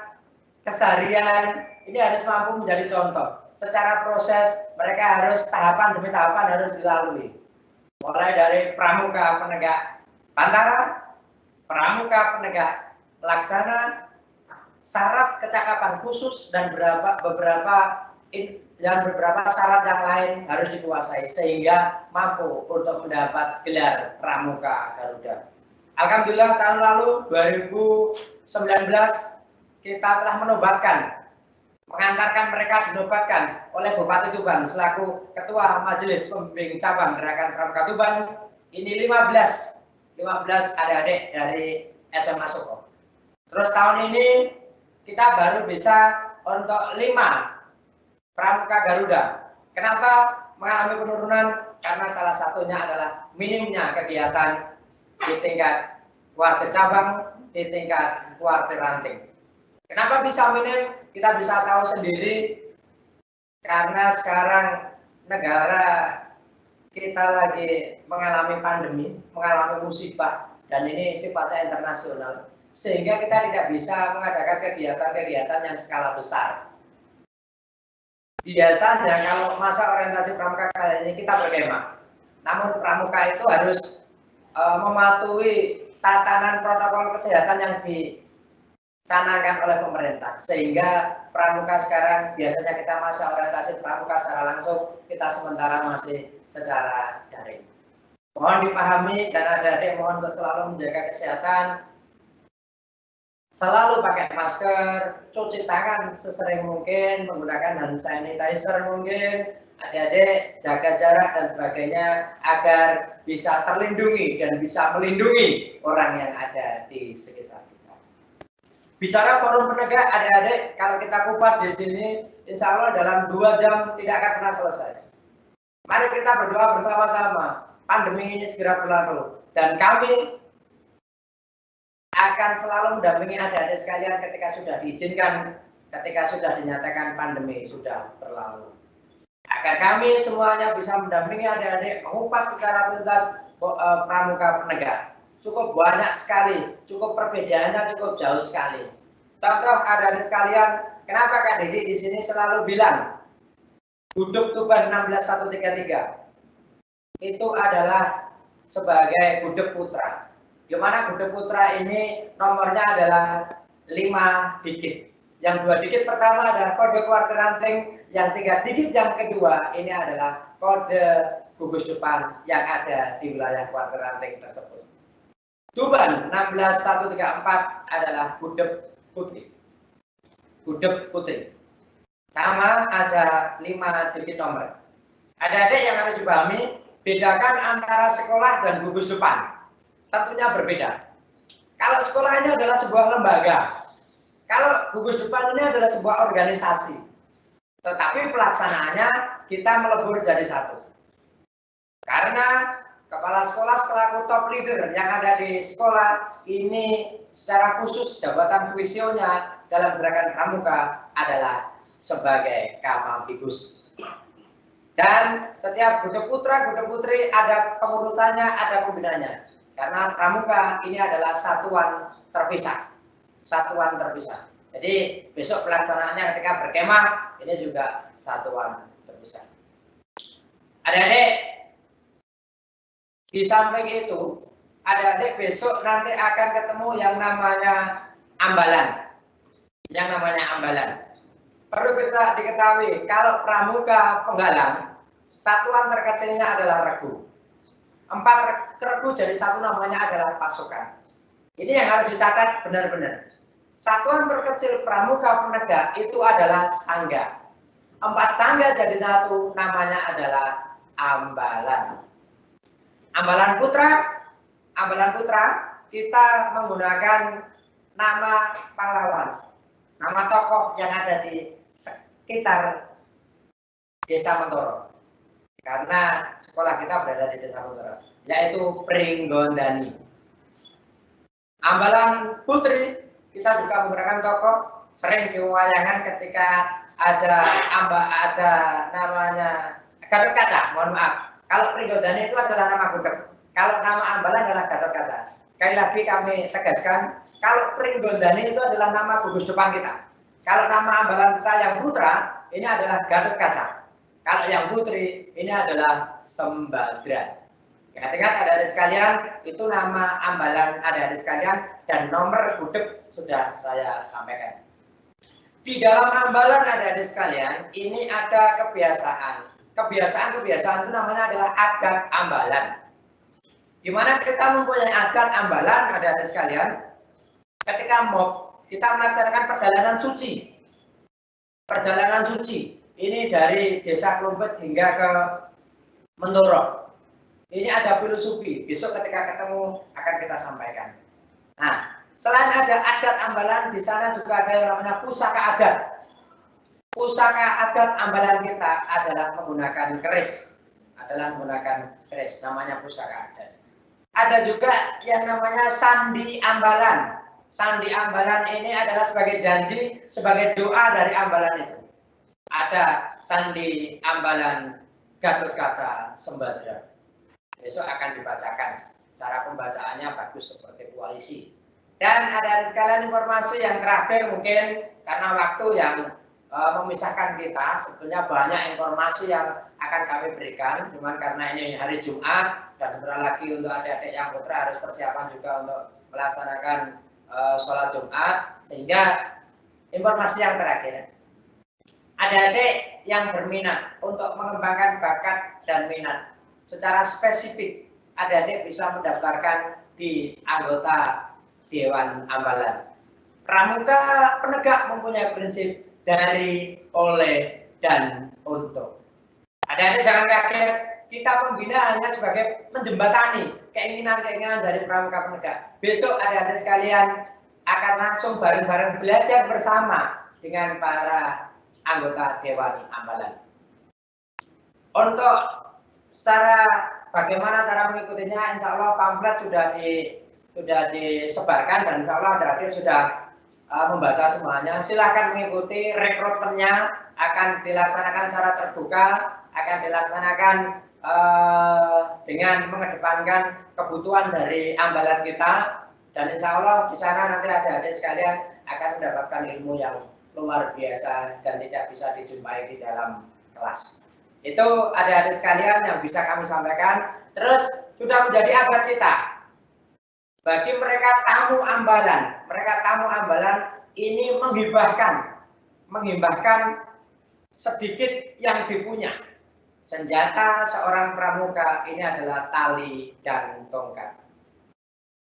D: keseharian ini harus mampu menjadi contoh. Secara proses mereka harus tahapan demi tahapan harus dilalui. Mulai dari pramuka penegak pantara, pramuka penegak laksana, syarat kecakapan khusus, dan beberapa syarat yang lain harus dikuasai sehingga mampu untuk mendapat gelar Pramuka Garuda. Alhamdulillah tahun lalu 2019 kita telah mengantarkan mereka dinobatkan oleh Bupati Tuban selaku Ketua Majelis Pembimbing Cabang Gerakan Pramuka Tuban. Ini 15 adik-adik dari SMA Soko. Terus tahun ini kita baru bisa untuk 5 Pramuka Garuda. Kenapa mengalami penurunan? Karena salah satunya adalah minimnya kegiatan di tingkat kuartir cabang, di tingkat kuartir ranting. Kenapa bisa minim? Kita bisa tahu sendiri karena sekarang negara kita lagi mengalami pandemi, mengalami musibah, dan ini sifatnya internasional, sehingga kita tidak bisa mengadakan kegiatan-kegiatan yang skala besar. Biasanya kalau masa orientasi pramuka kali ini kita berkemah, namun pramuka itu harus mematuhi tatanan protokol kesehatan yang dicanangkan oleh pemerintah, sehingga pramuka sekarang biasanya kita masa orientasi pramuka secara langsung, kita sementara masih secara daring. Mohon dipahami dan adik-adik mohon untuk selalu menjaga kesehatan, selalu pakai masker, cuci tangan sesering mungkin, menggunakan hand sanitizer mungkin, adik-adik jaga jarak dan sebagainya agar bisa terlindungi dan bisa melindungi orang yang ada di sekitar kita. Bicara forum penegak, adik-adik kalau kita kupas di sini, insya Allah dalam 2 jam tidak akan pernah selesai. Mari kita berdoa bersama-sama, pandemi ini segera berlalu, dan kami akan selalu mendampingi adik-adik sekalian ketika sudah diizinkan, ketika sudah dinyatakan pandemi sudah berlalu. Agar kami semuanya bisa mendampingi adik-adik mengupas secara tuntas pramuka penegak. Cukup banyak sekali, cukup perbedaannya cukup jauh sekali. Contoh adik-adik sekalian, kenapa Kak Didi di sini selalu bilang Gudeg Tuban 16133 itu adalah sebagai gudeg putra. Di mana gudeg putra ini nomornya adalah 5 digit. Yang 2 digit pertama adalah kode kuartir ranting, yang 3 digit yang kedua ini adalah kode gugus depan yang ada di wilayah kuartir ranting tersebut. Tuban 16134 adalah gudeg putri. Gudeg putri. Sama ada 5 digit nomor. Adik-adik yang harus dipahami, bedakan antara sekolah dan gugus depan. Tentunya berbeda. Kalau sekolah ini adalah sebuah lembaga, kalau gugus depan ini adalah sebuah organisasi. Tetapi pelaksanaannya kita melebur jadi satu. Karena kepala sekolah selaku top leader yang ada di sekolah ini secara khusus jabatan kuisionya dalam gerakan pramuka adalah sebagai Kamampikus. Dan setiap gudeg putra, gudeg putri ada pengurusannya, ada pembinanya. Karena pramuka ini adalah satuan terpisah. Satuan terpisah. Jadi besok pelaksanaannya ketika berkemah ini juga satuan terbesar. Adik-adik, di samping itu, adik-adik besok nanti akan ketemu yang namanya ambalan. Yang namanya ambalan. Perlu kita diketahui, kalau pramuka penggalang, satuan terkecilnya adalah regu. 4 regu jadi satu namanya adalah pasukan. Ini yang harus dicatat benar-benar. Satuan terkecil pramuka penegak itu adalah sangga. 4 sangga jadi satu namanya adalah ambalan. Ambalan putra kita menggunakan nama pahlawan, nama tokoh yang ada di sekitar Desa Mentoro. Karena sekolah kita berada di Desa Mentoro, yaitu Pringgondani. Ambalan putri kita juga menggunakan tokoh sering diwayangkan ketika ada namanya Gatot Kaca, mohon maaf. Kalau Pringgondani itu adalah nama gudeg. Kalau nama ambalan adalah Gatot Kaca. Sekali lagi kami tegaskan, kalau Pringgondani itu adalah nama gugus depan kita. Kalau nama ambalan kita yang putra, ini adalah Gatot Kaca. Kalau yang putri, ini adalah Sembadra. Ingat-ingat adik-adik sekalian, itu nama ambalan adik-adik sekalian dan nomor gudeg sudah saya sampaikan. Di dalam ambalan adik-adik sekalian, ini ada kebiasaan. Kebiasaan itu namanya adalah adat ambalan. Di mana kita mempunyai adat ambalan adik-adik sekalian, ketika mob kita melaksanakan perjalanan suci. Perjalanan suci ini dari Desa Klumpet hingga ke Mentoro. Ini ada filosofi, besok ketika ketemu akan kita sampaikan. Nah, selain ada adat ambalan, di sana juga ada yang namanya pusaka adat. Pusaka adat ambalan kita adalah menggunakan keris. Namanya pusaka adat. Ada juga yang namanya sandi ambalan. Sandi ambalan ini adalah sebagai janji, sebagai doa dari ambalan itu. Ada sandi ambalan Gatot Kaca Sembadra. Besok akan dibacakan. Cara pembacaannya bagus seperti koalisi. Dan ada sekalian informasi yang terakhir mungkin karena waktu yang memisahkan kita, sebetulnya banyak informasi yang akan kami berikan. Cuman karena ini hari Jumat dan sebentar lagi untuk adik-adik yang putra harus persiapan juga untuk melaksanakan sholat Jumat. Sehingga informasi yang terakhir, adik-adik yang berminat untuk mengembangkan bakat dan minat secara spesifik, adik-adik bisa mendaftarkan di anggota Dewan Ambalan. Pramuka penegak mempunyai prinsip dari, oleh, dan untuk. Adik-adik jangan kaget, kita membina hanya sebagai menjembatani keinginan-keinginan dari pramuka penegak. Besok adik-adik sekalian akan langsung bareng-bareng belajar bersama dengan para anggota Dewan Ambalan. Untuk bagaimana cara mengikutinya, insya Allah pamflet sudah disebarkan dan insya Allah adik-adik sudah membaca semuanya. Silakan mengikuti. Rekrutmennya akan dilaksanakan secara terbuka, akan dilaksanakan dengan mengedepankan kebutuhan dari ambalan kita, dan insya Allah di sana nanti adik-adik sekalian akan mendapatkan ilmu yang luar biasa dan tidak bisa dijumpai di dalam kelas. Itu adik-adik sekalian yang bisa kami sampaikan. Terus sudah menjadi adat kita. Bagi mereka tamu ambalan ini menghibahkan sedikit yang dipunya. Senjata seorang pramuka ini adalah tali dan tongkat.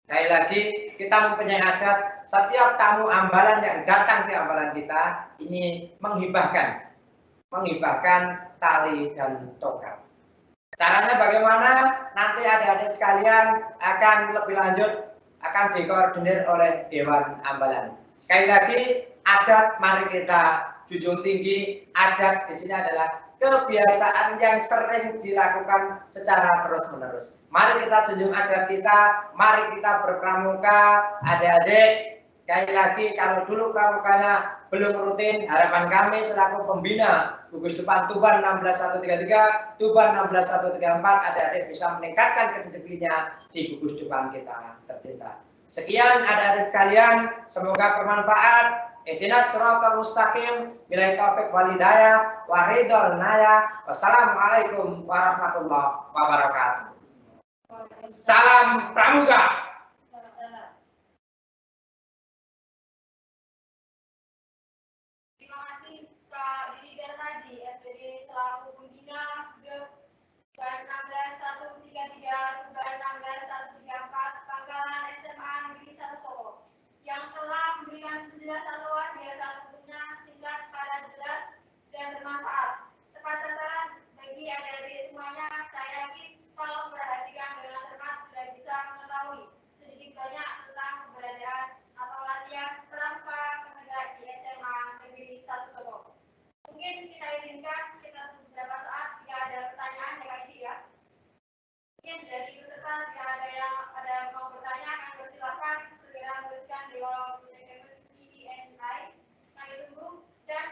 D: Sekali lagi, kita mempunyai adat setiap tamu ambalan yang datang di ambalan kita ini menghibahkan tali dan tongkat. Caranya bagaimana? Nanti adik-adik sekalian akan lebih lanjut, akan dikoordinir oleh Dewan Ambalan. Sekali lagi, adat mari kita junjung tinggi. Adat di sini adalah kebiasaan yang sering dilakukan secara terus-menerus. Mari kita junjung adat kita, mari kita berpramuka, adik-adik. Sekali lagi, kalau dulu pramukanya belum rutin, harapan kami selaku pembina gugus depan Tuban 16133, Tuban 16134, adik-adik bisa meningkatkan kedisiplinan di gugus depan kita tercinta. Sekian adik-adik sekalian, semoga bermanfaat. ihdinas siratal mustaqim, billahi taufik wal hidayah, wa ridhal naya. Wassalamualaikum warahmatullahi wabarakatuh. Salam Pramuka.
A: Terima kasih Kak Didi Darmadi, SPD selaku pembina grup 16-133, 16-134, Pangkalan SMA Negeri 1 Solo, yang telah memberikan penjelasan luar biasa tentunya, singkat, padat, jelas, dan bermanfaat. Tepat sasaran bagi adik-adik semuanya. Saya yakin kalau memperhatikan dengan cermat sudah bisa mengetahui sedikit banyak tentang keberadaan atau latihan pramuka penegak di SMA Negeri 1 Solo. Mungkin kita izinkan kita tunggu beberapa saat jika ada pertanyaan ya Kak Didi ya. Mungkin dari peserta jika ada yang mau bertanya, kami persilahkan segera tuliskan di kolom Q&A. Kami tunggu dan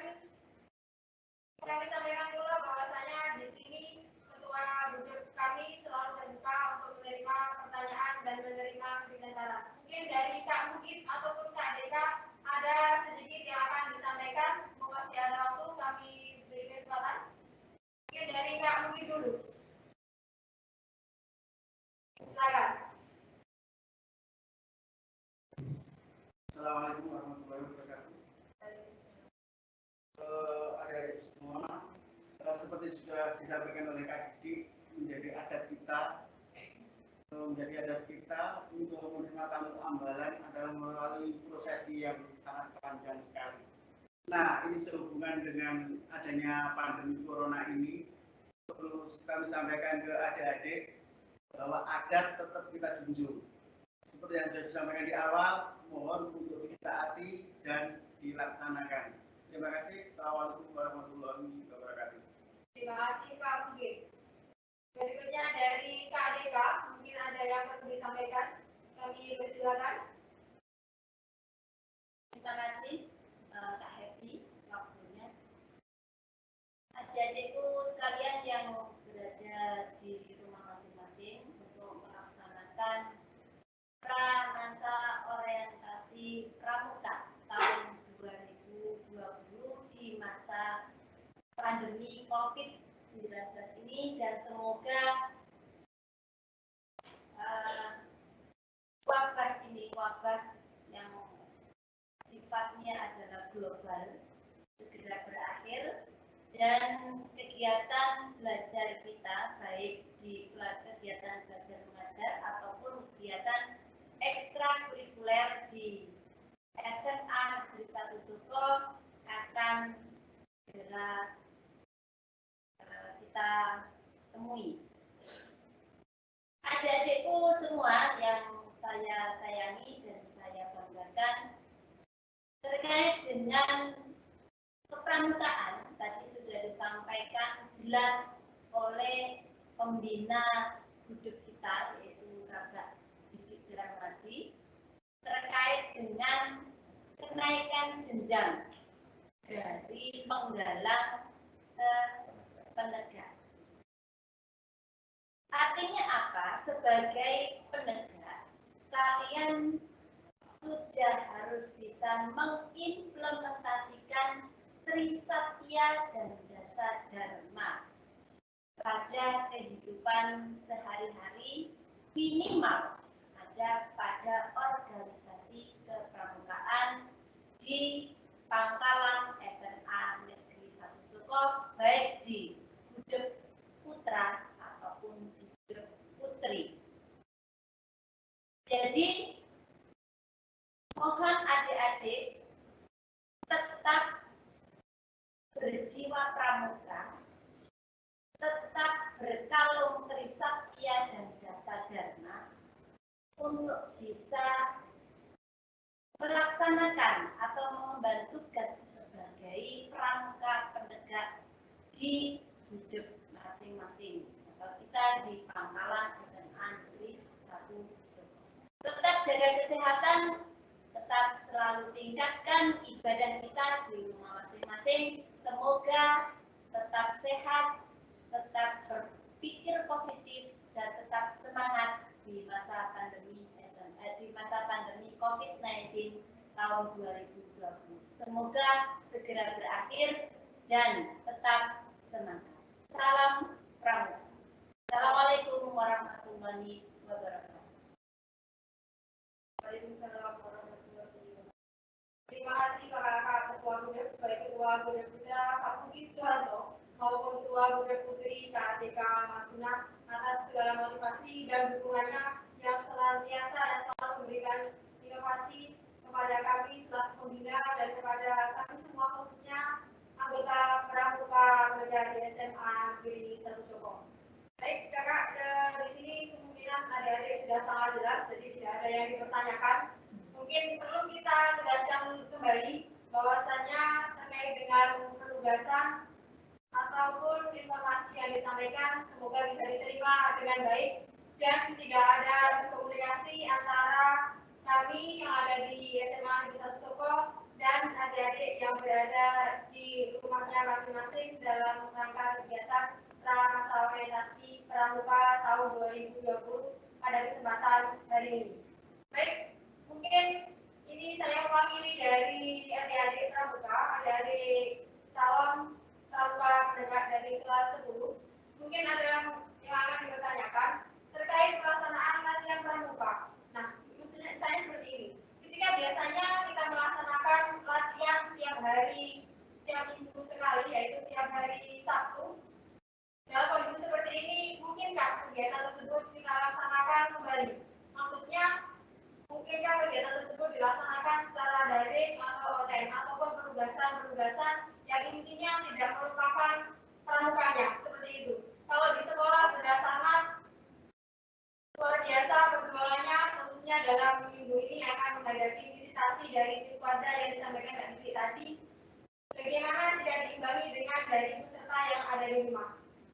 A: kami sampaikan pula bahwasanya di sini ketua grup kami selalu terbuka untuk menerima pertanyaan dan menerima kritik saran. Mungkin dari Kak Mugit ataupun Kak Deka ada sedikit yang akan disampaikan. Masih ada waktu, kami beri kesempatan. Mungkin dari Kak Mugit dulu. Silakan.
E: Assalamualaikum warahmatullahi wabarakatuh. Adik-adik semua, seperti sudah disampaikan oleh Kak Didi, menjadi adat kita untuk menerima tamu ambalan adalah melalui prosesi yang sangat panjang sekali. Nah, ini sehubungan dengan adanya pandemi corona ini, perlu kami sampaikan ke adik-adik bahwa adat tetap kita junjung. Seperti yang sudah disampaikan di awal, mohon untuk ditaati dan dilaksanakan. Terima kasih. Assalamualaikum warahmatullahi wabarakatuh.
A: Terima kasih Kak Mugit. Berikutnya dari Kak Deka, mungkin ada yang perlu disampaikan. Kami persilakan.
F: Terima kasih Kak Happy waktunya. Adik-adikku sekalian yang berada di rumah masing-masing untuk melaksanakan Pramasa Orientasi Pramuka tahun 2020 di masa pandemi COVID-19 ini, dan semoga wabah yang sifatnya adalah global segera berakhir dan kegiatan belajar kita baik di kegiatan belajar mengajar ataupun kegiatan ekstrakurikuler di SMA Negeri 1 Solo akan segera kita temui. Adik-adikku semua yang saya sayangi dan saya banggakan, terkait dengan kepramukaan tadi sudah disampaikan jelas oleh pembina hidup kita, yaitu Kakak Didi Darmadi, terkait dengan kenaikan jenjang dari penggalang ke penegak. Artinya apa? Sebagai penegak, kalian sudah harus bisa mengimplementasikan Trisatya dan Dasa Dharma pada kehidupan sehari-hari, minimal ada pada organisasi kepramukaan di Pangkalan SMA Negeri 1 Solo, baik di Gudeg Putra ataupun di Gudeg Putri. Jadi mohon adik-adik tetap berjiwa pramuka, tetap berkalung Trisatya dan Dasa Dharma untuk bisa melaksanakan atau mengemban tugas sebagai pramuka penegak di hidup masing-masing atau kita di Pangkalan SMA Negeri 1 Solo. Tetap jaga kesehatan, tetap selalu tingkatkan ibadah kita di rumah masing-masing. Semoga tetap sehat, tetap berpikir positif, dan tetap semangat di masa pandemi COVID-19 tahun 2020. semoga segera berakhir dan tetap semangat. Salam Pramuka. Assalamualaikum warahmatullahi wabarakatuh.
A: Waalaikumsalam warahmatullahi wabarakatuh. Terima kasih kakak-kakak Ketua Gudeg, baik Ketua Gudeg Putra Pak Bukit Soeharto maupun Ketua Gudeg Putri KATK Masuna atas segala motivasi dan dukungannya yang senantiasa dan selalu memberikan inovasi kepada kami selaku pembina dan kepada kami semua khususnya anggota Pramuka Penegak di SMA Negeri 1 Soko. Baik kakak, di sini kemungkinan adik-adik sudah sangat jelas, jadi tidak ada yang dipertanyakan. Mungkin perlu kita tegaskan kembali bahwasannya terkait dengan penugasan ataupun informasi yang disampaikan semoga bisa diterima dengan baik dan tidak ada miskomunikasi antara kami yang ada di SMA Negeri 1 Soko dan adik-adik yang berada di rumahnya masing-masing dalam rangka kegiatan Pramasa Orientasi Pramuka tahun 2020 pada kesempatan hari ini. Baik, mungkin ini saya mewakili dari adik-adik Pramuka, adik-adik calon Pramuka penegak dari kelas 10. Mungkin ada yang akan dipertanyakan terkait pelaksanaan latihan Pramuka. Nah, maksudnya saya seperti ini. Ketika biasanya kita melaksanakan latihan tiap hari, tiap minggu sekali, yaitu tiap hari Sabtu. Dalam kondisi seperti ini, mungkinkah kegiatan tersebut kita laksanakan kembali? Maksudnya, mungkinkah kegiatan tersebut dilaksanakan secara daring atau online, ataupun penugasan-penugasan yang intinya tidak merupakan pramukanya, seperti itu. Kalau di sekolah sudah sangat luar biasa perkembangannya, khususnya dalam minggu ini akan menghadapi visitasi dari Siswada yang disampaikan Mbak Diti tadi. Bagaimana jika diimbangi dengan dari peserta yang ada di rumah?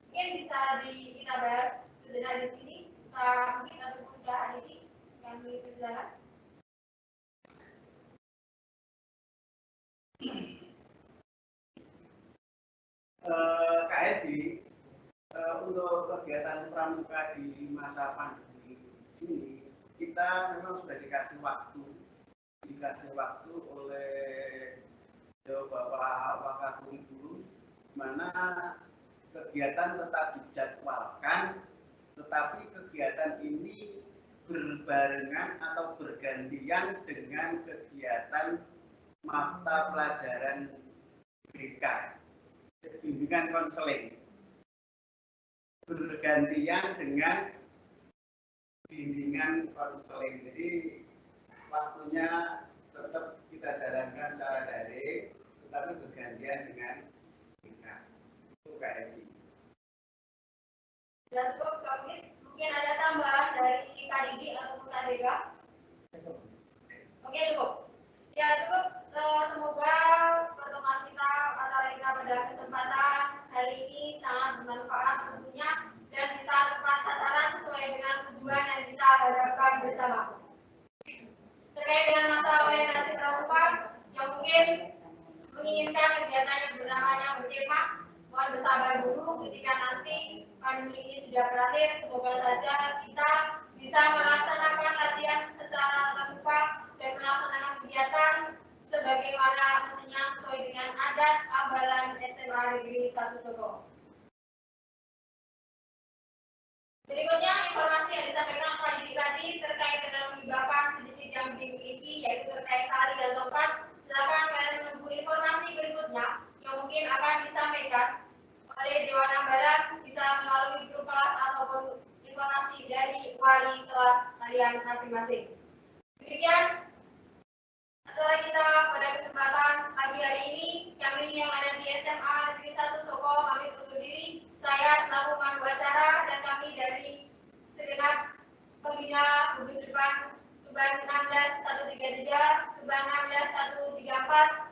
A: Mungkin bisa kita bahas sejenak di sini, mungkin ataupun Mbak Aditi kami berjalan.
E: KFB untuk kegiatan pramuka di masa pandemi ini kita memang sudah dikasih waktu oleh Bapak Wakakurikulum, mana kegiatan tetap dijadwalkan, tetapi kegiatan ini berbarengan atau bergantian dengan kegiatan mata pelajaran BK, bimbingan konseling, bergantian dengan bimbingan konseling. Jadi waktunya tetap kita jalankan secara daring, tetapi bergantian dengan BK. Itu KFI.
A: Sudah cukup, mungkin ada tambahan dari KDD ataupun KDK? Oke, cukup. Ya, cukup. Semoga pertemuan kita antara kita pada kesempatan hari ini sangat bermanfaat tentunya dan bisa tepat sasaran sesuai dengan tujuan yang kita harapkan bersama. Terkait dengan masa orientasi pramuka yang mungkin menginginkan kegiatan yang bernamanya bertema, mohon bersabar dulu ketika nanti pandemi ini sudah berakhir. Semoga saja kita bisa melaksanakan latihan secara tatap muka dan melaksanakan kegiatan sebagaimana mestinya sesuai dengan adat ambalan SMA Negeri 1 Soko. Berikutnya informasi yang disampaikan Pak Didi tadi terkait dengan menghibahkan sedikit yang dimiliki, yaitu terkait tali dan tongkat. Silakan kalian menunggu informasi berikutnya yang mungkin akan disampaikan oleh Dewan Ambalan, bisa melalui grup kelas ataupun informasi dari wali kelas kalian masing-masing. Demikian acara kita pada kesempatan pagi hari ini. Kami yang ada di SMA Negeri 1 Soko kami undur diri. Saya selaku pandu acara dan kami dari segenap pembina gugus depan Tuban 16 133, Tuban 16 134,